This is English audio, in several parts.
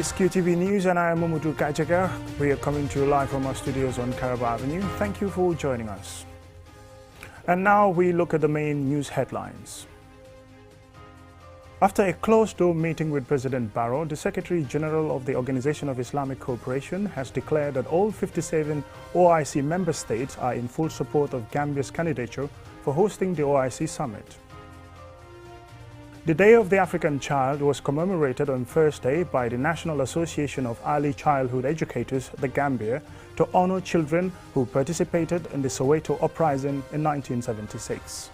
is QTV News and I am Mamudu Kajaga. We are coming to you live from our studios on Caraba Avenue. Thank you for joining us. And now we look at the main news headlines. After a closed-door meeting with President Barrow, the Secretary General of the Organization of Islamic Cooperation has declared that all 57 OIC member states are in full support of Gambia's candidature for hosting the OIC summit. The Day of the African Child was commemorated on Thursday by the National Association of Early Childhood Educators, the Gambia, to honor children who participated in the Soweto uprising in 1976.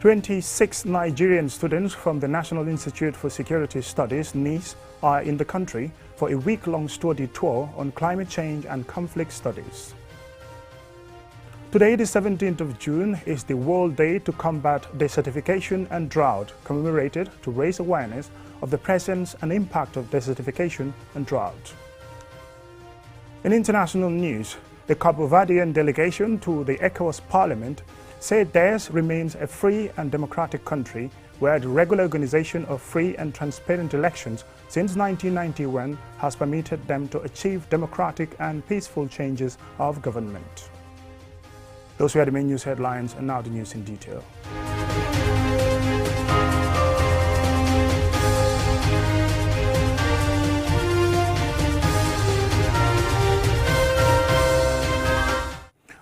26 Nigerian students from the National Institute for Security Studies, NISS, are in the country for a week-long study tour on climate change and conflict studies. Today, the 17th of June, is the World Day to Combat Desertification and Drought, commemorated to raise awareness of the presence and impact of desertification and drought. In international news, the Cabo Verdean delegation to the ECOWAS Parliament said theirs remains a free and democratic country where the regular organization of free and transparent elections since 1991 has permitted them to achieve democratic and peaceful changes of government. Those were the main news headlines, and now the news in detail.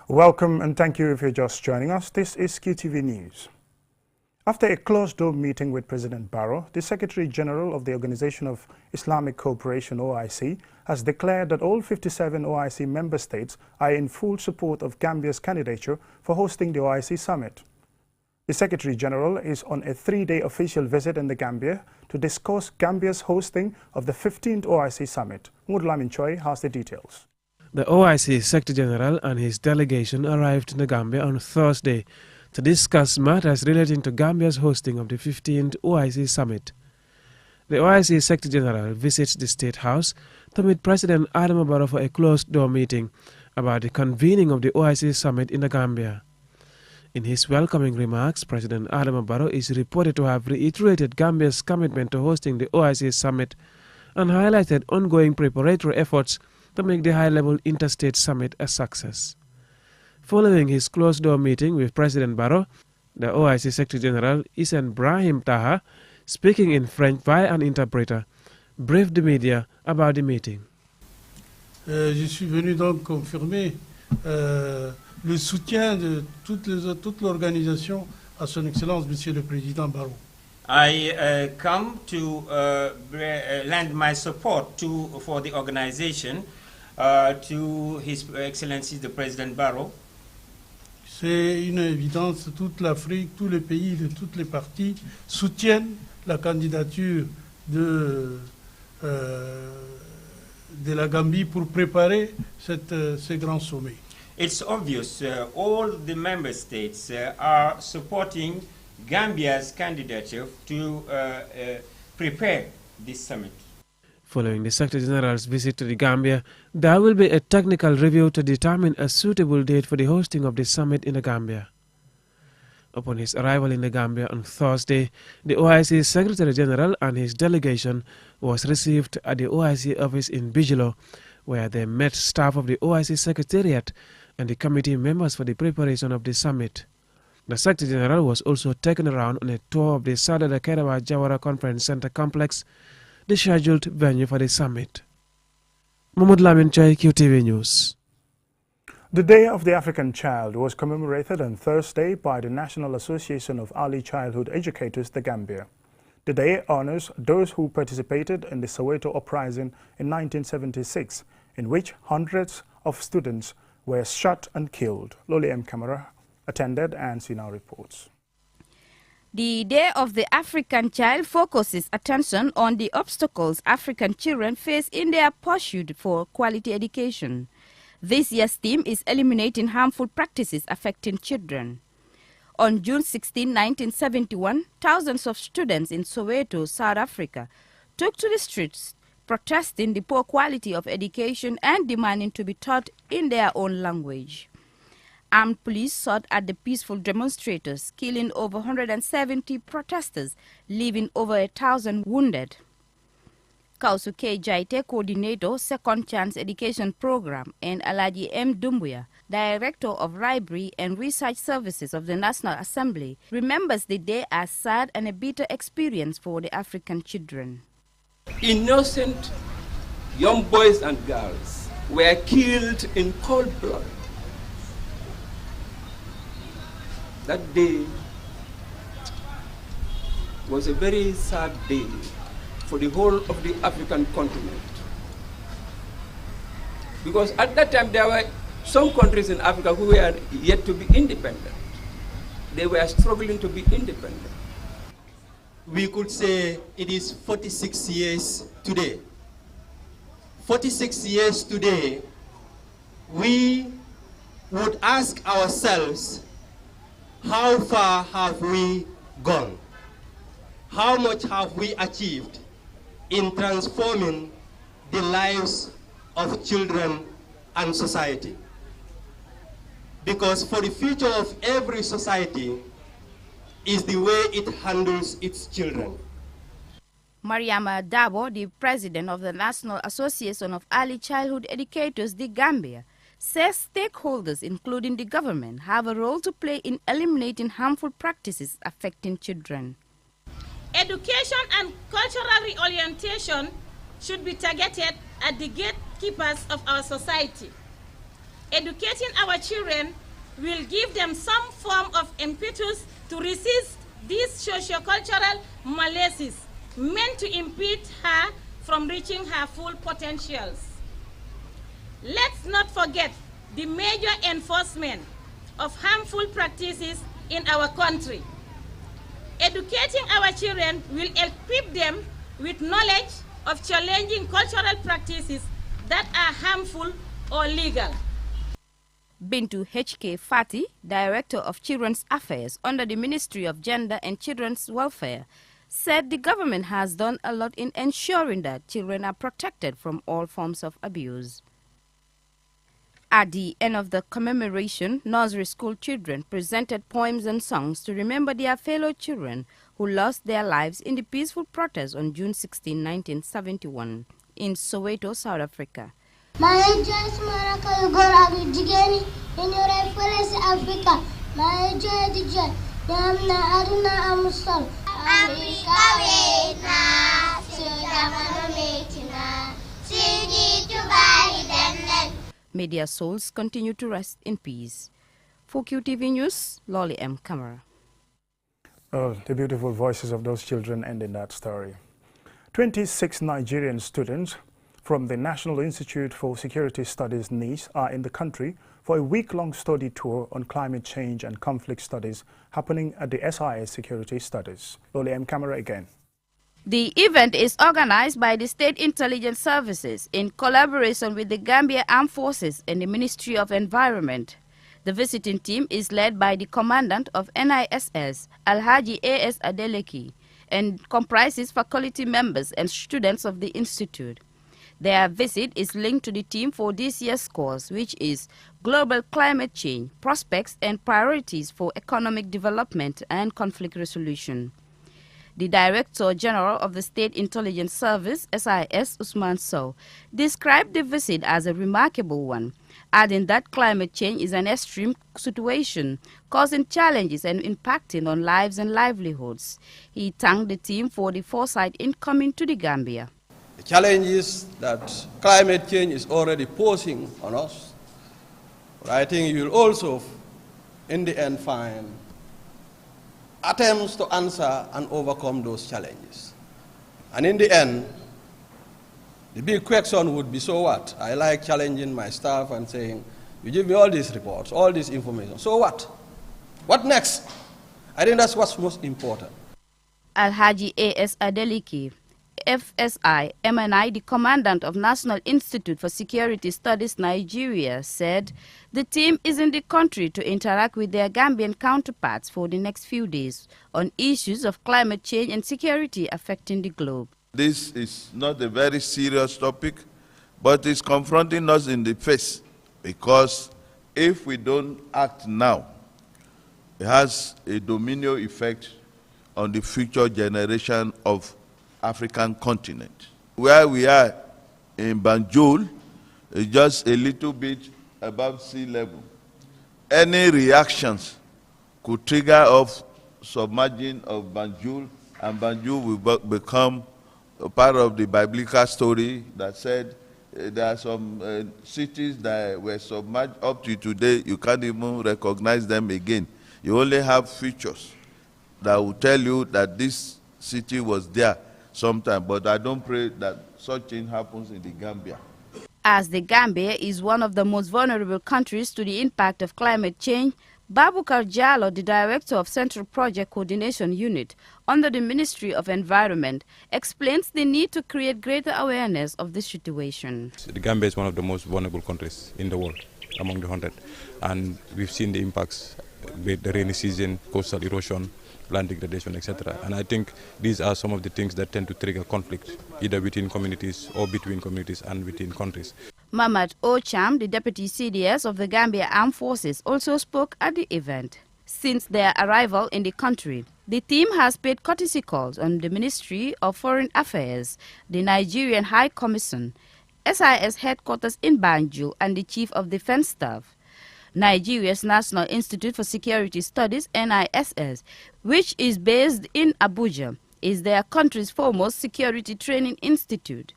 Welcome and thank you if you're just joining us. This is QTV News. After a closed-door meeting with President Barrow, the Secretary General of the Organization of Islamic Cooperation, OIC, has declared that all 57 OIC member states are in full support of Gambia's candidature for hosting the OIC summit. The Secretary General is on a 3-day official visit in the Gambia to discuss Gambia's hosting of the 15th OIC summit. Mudlamin Choi has the details. The OIC Secretary General and his delegation arrived in the Gambia on Thursday to discuss matters relating to Gambia's hosting of the 15th OIC summit. The OIC Secretary General visits the State House to meet President Adama Barrow for a closed-door meeting about the convening of the OIC summit in the Gambia. In his welcoming remarks, President Adama Barrow is reported to have reiterated Gambia's commitment to hosting the OIC summit and highlighted ongoing preparatory efforts to make the high-level interstate summit a success. Following his closed-door meeting with President Barrow, the OIC Secretary General Isen Brahim Taha, speaking in French via an interpreter, briefed the media about the meeting. Je suis venu donc confirmer le soutien de toute l'organisation à son Excellence Monsieur le Président Barrow. I come to lend my support for the organization to His Excellency the President Barrow. C'est une évidence, toute l'Afrique, tous les pays de toutes les parties soutiennent la candidature de la Gambie pour préparer ce grand sommet. It's obvious all the member states are supporting Gambia's candidature to prepare this summit. Following the Secretary General's visit to the Gambia, there will be a technical review to determine a suitable date for the hosting of the summit in the Gambia. Upon his arrival in the Gambia on Thursday, the OIC Secretary General and his delegation was received at the OIC office in Bijilo, where they met staff of the OIC Secretariat and the committee members for the preparation of the summit. The Secretary General was also taken around on a tour of the Sadada Kerawa Jawara Conference Center complex, the scheduled venue for the summit. Mahmoud Lamin Chai, QTV News. The Day of the African Child was commemorated on Thursday by the National Association of Early Childhood Educators, the Gambia. The day honors those who participated in the Soweto uprising in 1976, in which hundreds of students were shot and killed. Loli M. Camara attended and she now reports. The Day of the African Child focuses attention on the obstacles African children face in their pursuit for quality education. This year's theme is eliminating harmful practices affecting children. On June 16, 1971, thousands of students in Soweto, South Africa, took to the streets protesting the poor quality of education and demanding to be taught in their own language. Armed police shot at the peaceful demonstrators, killing over 170 protesters, leaving over 1,000 wounded. Kausu K. Jaite, Coordinator, Second Chance Education Program, and Alaji M. Dumbuya, Director of Library and Research Services of the National Assembly, remembers the day as sad and a bitter experience for the African children. Innocent young boys and girls were killed in cold blood. That day was a very sad day for the whole of the African continent. Because at that time there were some countries in Africa who were yet to be independent. They were struggling to be independent. We could say it is 46 years today. 46 years today, we would ask ourselves, how far have we gone? How much have we achieved in transforming the lives of children and society? Because for the future of every society is the way it handles its children. Mariama Dabo, the president of the National Association of Early Childhood Educators, the Gambia, says stakeholders, including the government, have a role to play in eliminating harmful practices affecting children. Education and cultural reorientation should be targeted at the gatekeepers of our society. Educating our children will give them some form of impetus to resist these socio-cultural malaises meant to impede her from reaching her full potentials. Let's not forget the major enforcement of harmful practices in our country. Educating our children will equip them with knowledge of challenging cultural practices that are harmful or legal. Bintu H.K. Fati, Director of Children's Affairs under the Ministry of Gender and Children's Welfare, said the government has done a lot in ensuring that children are protected from all forms of abuse. At the end of the commemoration, nursery school children presented poems and songs to remember their fellow children who lost their lives in the peaceful protest on June 16, 1971, in Soweto, South Africa. Media souls continue to rest in peace. For QTV News, Lolly M. Camara. Oh, the beautiful voices of those children ending that story. 26 Nigerian students from the National Institute for Security Studies, NIS, are in the country for a week-long study tour on climate change and conflict studies happening at the SIS Security Studies. Lolly M. Camara again. The event is organized by the State Intelligence Services in collaboration with the Gambia Armed Forces and the Ministry of Environment. The visiting team is led by the Commandant of NISS, Alhaji A.S. Adeleki, and comprises faculty members and students of the Institute. Their visit is linked to the theme for this year's course, which is Global Climate Change, Prospects and Priorities for Economic Development and Conflict Resolution. The Director General of the State Intelligence Service, SIS, Usman Sow, described the visit as a remarkable one, adding that climate change is an extreme situation, causing challenges and impacting on lives and livelihoods. He thanked the team for the foresight in coming to the Gambia. The challenges that climate change is already posing on us, but I think you will also, in the end, find attempts to answer and overcome those challenges. And in the end, the big question would be, so what? I like challenging my staff and saying, you give me all these reports, all this information, so what? What next? I think that's what's most important. Alhaji A.S. Adeliki, FSI, MNI, the Commandant of National Institute for Security Studies Nigeria, said the team is in the country to interact with their Gambian counterparts for the next few days on issues of climate change and security affecting the globe. This is not a very serious topic, but it's confronting us in the face, because if we don't act now, it has a domino effect on the future generation of African continent. where we are in Banjul is just a little bit above sea level. Any reactions could trigger off submerging of Banjul, and Banjul will become a part of the biblical story that said there are some cities that were submerged up to today, you can't even recognize them again. You only have features that will tell you that this city was there sometime, but I don't pray that such thing happens in the Gambia. As the Gambia is one of the most vulnerable countries to the impact of climate change, Babukar Jallo, the Director of Central Project Coordination Unit under the Ministry of Environment, explains the need to create greater awareness of this situation. The Gambia is one of the most vulnerable countries in the world, among the 100, and we've seen the impacts with the rainy season, coastal erosion, land degradation, etc. And I think these are some of the things that tend to trigger conflict, either within communities or between communities and within countries. Mamad Ocham, the Deputy CDS of the Gambia Armed Forces, also spoke at the event. Since their arrival in the country, the team has paid courtesy calls on the Ministry of Foreign Affairs, the Nigerian High Commission, SIS headquarters in Banjul, and the Chief of Defense Staff. Nigeria's National Institute for Security Studies, NISS, which is based in Abuja, is their country's foremost security training institute.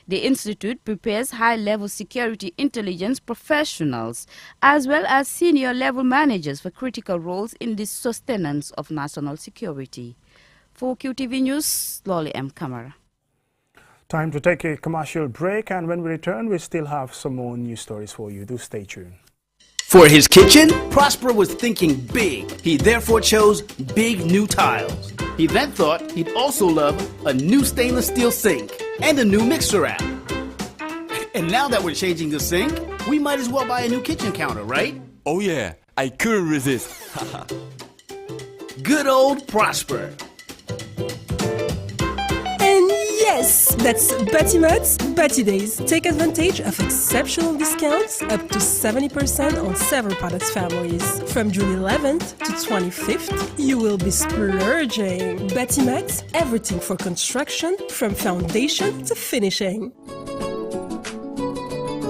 The institute prepares high-level security intelligence professionals as well as senior-level managers for critical roles in the sustenance of national security. For QTV News, Lolly M. Kamara. Time to take a commercial break, and when we return, we still have some more news stories for you. Do stay tuned. For his kitchen, Prosper was thinking big. He therefore chose big new tiles. He then thought he'd also love a new stainless steel sink and a new mixer app. And now that we're changing the sink, we might as well buy a new kitchen counter, right? Oh yeah, I couldn't resist. Good old Prosper. And yes, that's Batimat's Bati Days. Take advantage of exceptional discounts up to 70% on several products families. From June 11th to 25th, you will be splurging. Batimat, everything for construction, from foundation to finishing.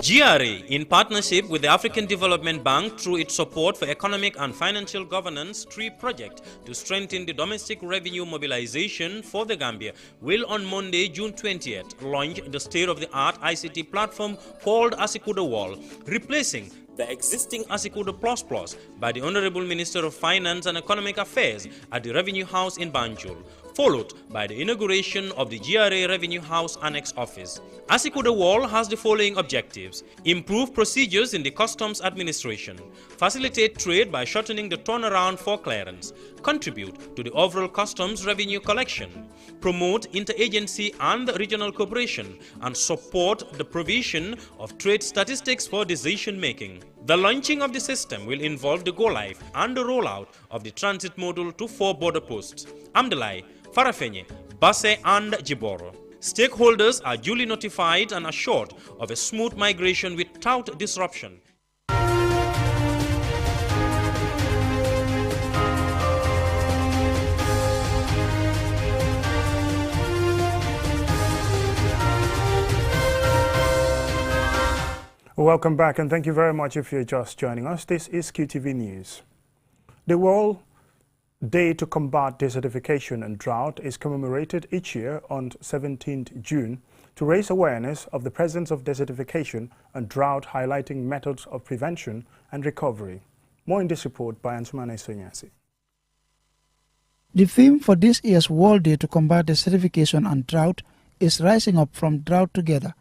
GRA, in partnership with the African Development Bank through its support for economic and financial governance TREE project to strengthen the domestic revenue mobilization for the Gambia, will on Monday, June 20th, launch the state-of-the-art ICT platform called Asikuda Wall, replacing the existing Asikuda Plus Plus by the Honorable Minister of Finance and Economic Affairs at the Revenue House in Banjul, followed by the inauguration of the GRA Revenue House Annex Office. Asikuda Wall has the following objectives: improve procedures in the customs administration, facilitate trade by shortening the turnaround for clearance, contribute to the overall customs revenue collection, promote interagency and regional cooperation, and support the provision of trade statistics for decision-making. The launching of the system will involve the go-live and the rollout of the transit module to 4 border posts: Amdalai, Farafenye, Basse and Jiboro. Stakeholders are duly notified and assured of a smooth migration without disruption. Welcome back, and thank you very much if you're just joining us. This is QTV News. The World Day to Combat Desertification and Drought is commemorated each year on 17th June to raise awareness of the presence of desertification and drought, highlighting methods of prevention and recovery. More in this report by Ansumane Sonyasi. The theme for this year's World Day to Combat Desertification and Drought is Rising Up from Drought Together.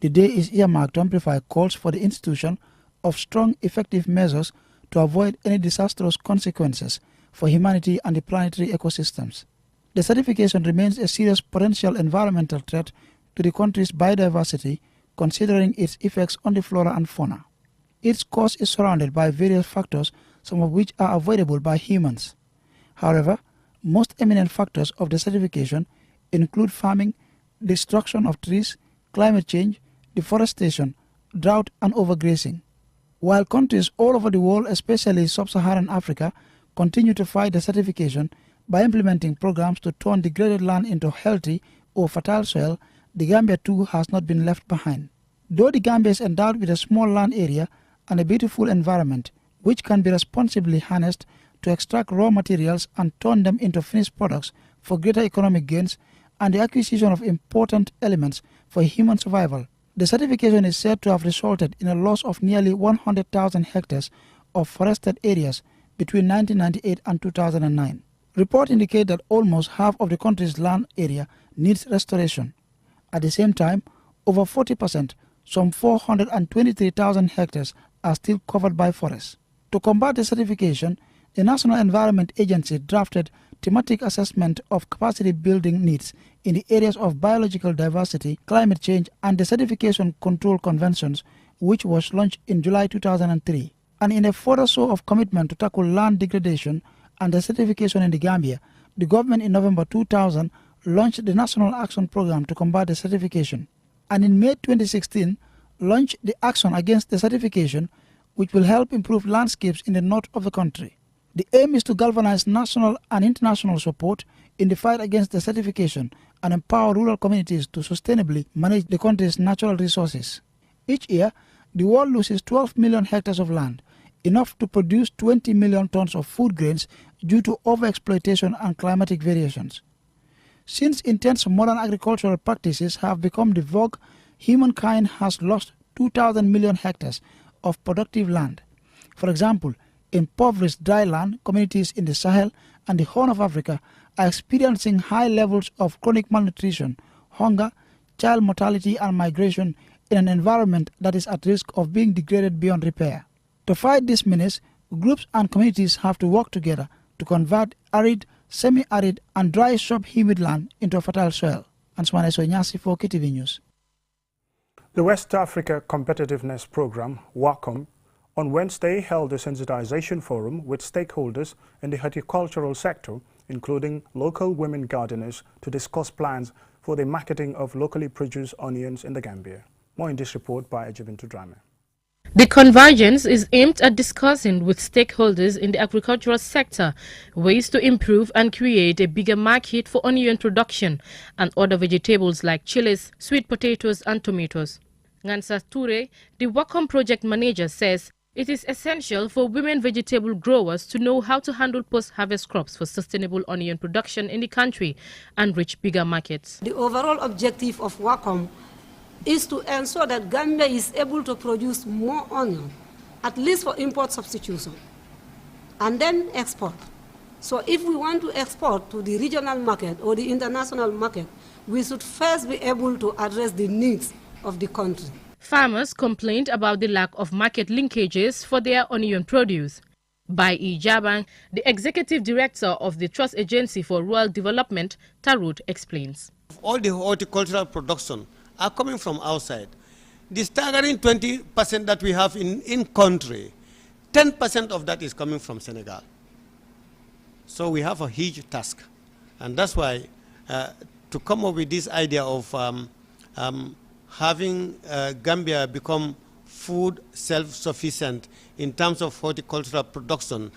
The day is earmarked to amplify calls for the institution of strong, effective measures to avoid any disastrous consequences for humanity and the planetary ecosystems. Desertification remains a serious potential environmental threat to the country's biodiversity, considering its effects on the flora and fauna. Its cause is surrounded by various factors, some of which are avoidable by humans. However, most eminent factors of desertification include farming, destruction of trees, climate change, deforestation, drought, and overgrazing. While countries all over the world, especially sub-Saharan Africa, continue to fight desertification by implementing programs to turn degraded land into healthy or fertile soil, the Gambia too has not been left behind. Though the Gambia is endowed with a small land area and a beautiful environment, which can be responsibly harnessed to extract raw materials and turn them into finished products for greater economic gains and the acquisition of important elements for human survival, the certification is said to have resulted in a loss of nearly 100,000 hectares of forested areas between 1998 and 2009. Reports indicate that almost half of the country's land area needs restoration. At the same time, over 40%, some 423,000 hectares, are still covered by forests. To combat the certification, the National Environment Agency drafted thematic assessment of capacity building needs in the areas of biological diversity, climate change, and the certification control conventions, which was launched in July 2003. And in a further show of commitment to tackle land degradation and the certification in the Gambia, the government in November 2000 launched the National Action Program to combat the certification. And in May 2016, launched the Action Against the Certification, which will help improve landscapes in the north of the country. The aim is to galvanize national and international support in the fight against desertification and empower rural communities to sustainably manage the country's natural resources. Each year, the world loses 12 million hectares of land, enough to produce 20 million tons of food grains due to overexploitation and climatic variations. Since intense modern agricultural practices have become the vogue, humankind has lost 2,000 million hectares of productive land. For example, impoverished dry land communities in the Sahel and the Horn of Africa are experiencing high levels of chronic malnutrition, hunger, child mortality and migration in an environment that is at risk of being degraded beyond repair. To fight this menace, groups and communities have to work together to convert arid, semi-arid and dry subhumid land into fertile soil. Answane Sonyasi for KTV News. The West Africa Competitiveness Program, WACOM, on Wednesday held a sensitization forum with stakeholders in the horticultural sector, including local women gardeners, to discuss plans for the marketing of locally produced onions in the Gambia. More in this report by Ejibintu Drame. The convergence is aimed at discussing with stakeholders in the agricultural sector ways to improve and create a bigger market for onion production and other vegetables like chilies, sweet potatoes and tomatoes. Ngansa Toure, the WACOM project manager, says it is essential for women vegetable growers to know how to handle post-harvest crops for sustainable onion production in the country and reach bigger markets. The overall objective of WACOM is to ensure that Gambia is able to produce more onion, at least for import substitution, and then export. So if we want to export to the regional market or the international market, we should first be able to address the needs of the country. Farmers complained about the lack of market linkages for their onion produce. Bai E. Jabang, the executive director of the Trust Agency for Rural Development, Tarut, explains. All the horticultural production are coming from outside. The staggering 20% that we have in country, 10% of that is coming from Senegal. So we have a huge task. And that's why to come up with this idea of having Gambia become food self-sufficient in terms of horticultural production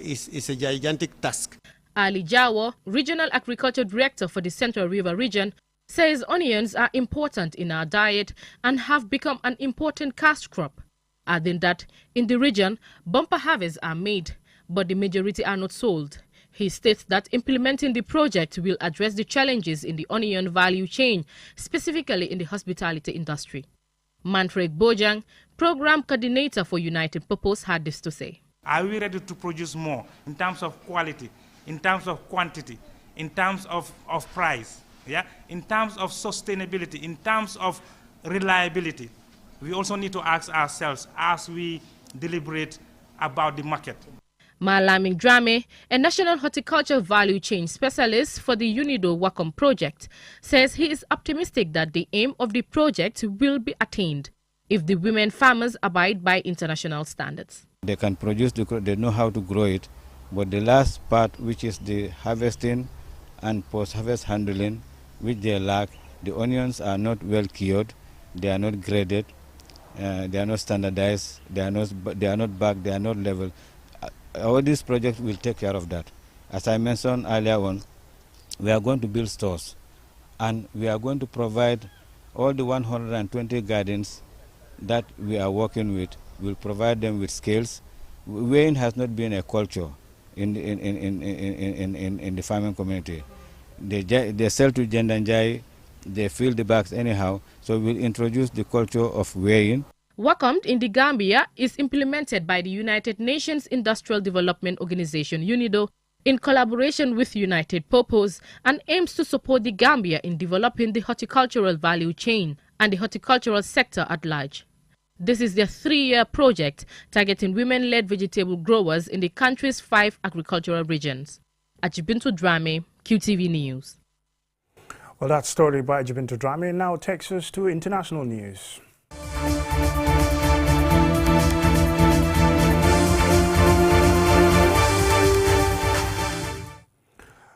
is a gigantic task. Ali Jawo, Regional Agriculture Director for the Central River Region, says onions are important in our diet and have become an important cash crop, adding that in the region, bumper harvests are made, but the majority are not sold. He states that implementing the project will address the challenges in the onion value chain, specifically in the hospitality industry. Manfred Bojang, Program Coordinator for United Purpose, had this to say. Are we ready to produce more in terms of quality, in terms of quantity, in terms of price, yeah? In terms of sustainability, in terms of reliability? We also need to ask ourselves as we deliberate about the market. Malaming Drame, a national horticulture value chain specialist for the UNIDO WACOM project, says he is optimistic that the aim of the project will be attained if the women farmers abide by international standards. They can produce the crop, they know how to grow it, but the last part, which is the harvesting and post-harvest handling, which they lack, the onions are not well cured, they are not graded, they are not standardized, they are not bagged, they are not level. All these projects will take care of that. As I mentioned earlier on, we are going to build stores and we are going to provide All the 120 gardens that we are working with will provide them with skills. Weighing has not been a culture in the farming community. They sell to Jendanjai, they fill the bags anyhow, so we'll introduce the culture of weighing. Wakom in the Gambia is implemented by the United Nations Industrial Development Organization, UNIDO, in collaboration with United Purpose, and aims to support the Gambia in developing the horticultural value chain and the horticultural sector at large. This is their 3-year project targeting women-led vegetable growers in the country's 5 agricultural regions. Ajibintu Drame, QTV News. Well, that story by Ajibintu Drame now takes us to international news.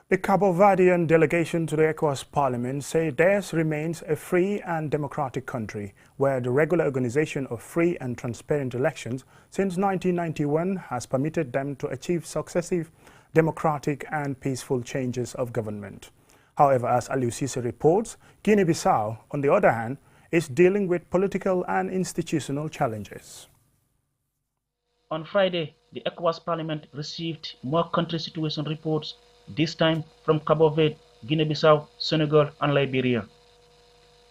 The Cabo Verdean delegation to the ECOWAS Parliament say theirs remains a free and democratic country where the regular organization of free and transparent elections since 1991 has permitted them to achieve successive democratic and peaceful changes of government. However, as Aliou Cissé reports, Guinea-Bissau, on the other hand, is dealing with political and institutional challenges. On Friday, the ECOWAS Parliament received more country situation reports, this time from Cabo Verde, Guinea-Bissau, Senegal and Liberia.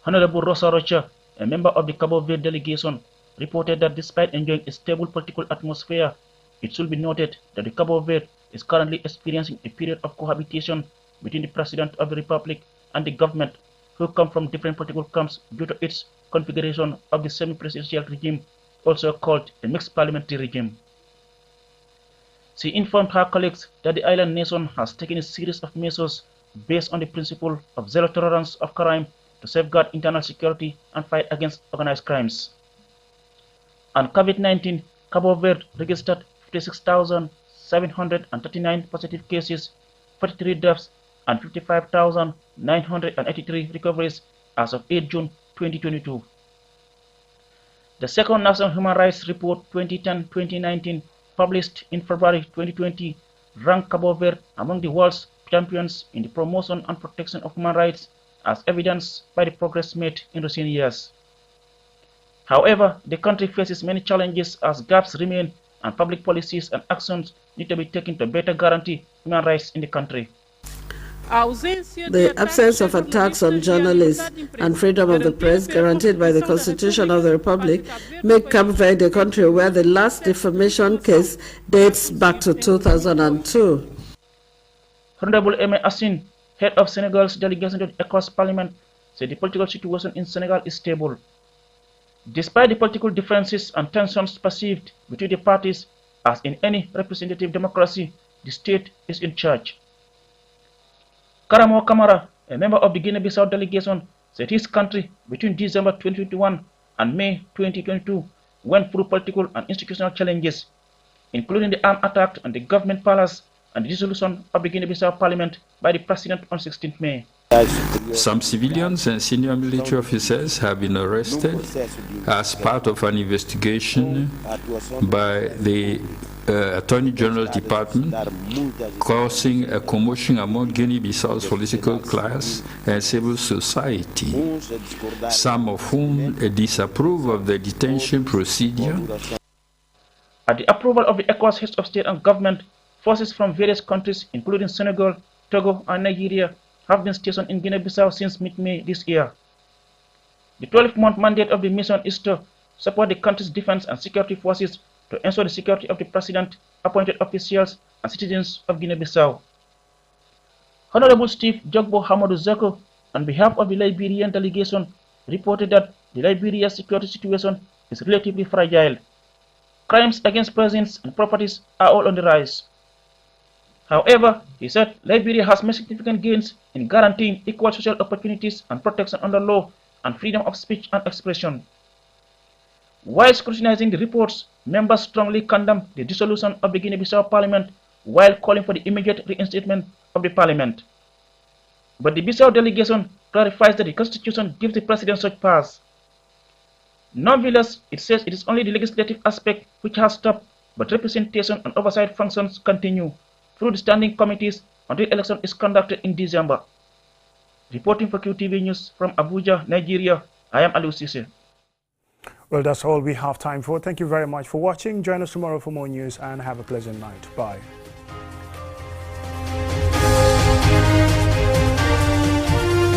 Honorable Rosa Rocha, a member of the Cabo Verde delegation, reported that despite enjoying a stable political atmosphere, it should be noted that the Cabo Verde is currently experiencing a period of cohabitation between the President of the Republic and the government, who come from different political camps due to its configuration of the semi-presidential regime, also called a mixed parliamentary regime. She informed her colleagues that the island nation has taken a series of measures based on the principle of zero tolerance of crime to safeguard internal security and fight against organized crimes. On COVID-19, Cabo Verde registered 56,739 positive cases, 43 deaths, and 55,983 recoveries as of 8 June 2022. The second National Human Rights Report 2010-2019, published in February 2020, ranked Cabo Verde among the world's champions in the promotion and protection of human rights, as evidenced by the progress made in recent years. However, the country faces many challenges as gaps remain and public policies and actions need to be taken to better guarantee human rights in the country. The absence of attacks on journalists and freedom of the press guaranteed by the Constitution of the Republic make Cabo Verde a country where the last defamation case dates back to 2002. Honorable Aimé Assine, head of Senegal's delegation to the ECOWAS Parliament, said the political situation in Senegal is stable. Despite the political differences and tensions perceived between the parties, as in any representative democracy, the state is in charge. Karamo Kamara, a member of the Guinea-Bissau delegation, said his country between December 2021 and May 2022 went through political and institutional challenges, including the armed attack on the government palace and the dissolution of the Guinea-Bissau parliament by the president on 16th May. Some civilians and senior military officers have been arrested as part of an investigation by the Attorney General's Department, causing a commotion among Guinea-Bissau's political class and civil society, some of whom disapprove of the detention procedure. At the approval of the ECOWAS heads of state and government, forces from various countries, including Senegal, Togo, and Nigeria, have been stationed in Guinea-Bissau since mid-May this year. The 12-month mandate of the mission is to support the country's defense and security forces to ensure the security of the president, appointed officials, and citizens of Guinea-Bissau. Honorable Steve Jogbo Hamadou Zeko, on behalf of the Liberian delegation, reported that the Liberia's security situation is relatively fragile. Crimes against persons and properties are all on the rise. However, he said Liberia has made significant gains in guaranteeing equal social opportunities and protection under law and freedom of speech and expression. While scrutinizing the reports, members strongly condemned the dissolution of the Guinea-Bissau parliament while calling for the immediate reinstatement of the parliament. But the Bissau delegation clarifies that the constitution gives the president such powers. Nonetheless, it says it is only the legislative aspect which has stopped, but representation and oversight functions continue through the standing committees until election is conducted in December. Reporting for QTV News from Abuja, Nigeria, I am Aliou Cissé. Well, that's all we have time for. Thank you very much for watching. Join us tomorrow for more news and have a pleasant night. Bye.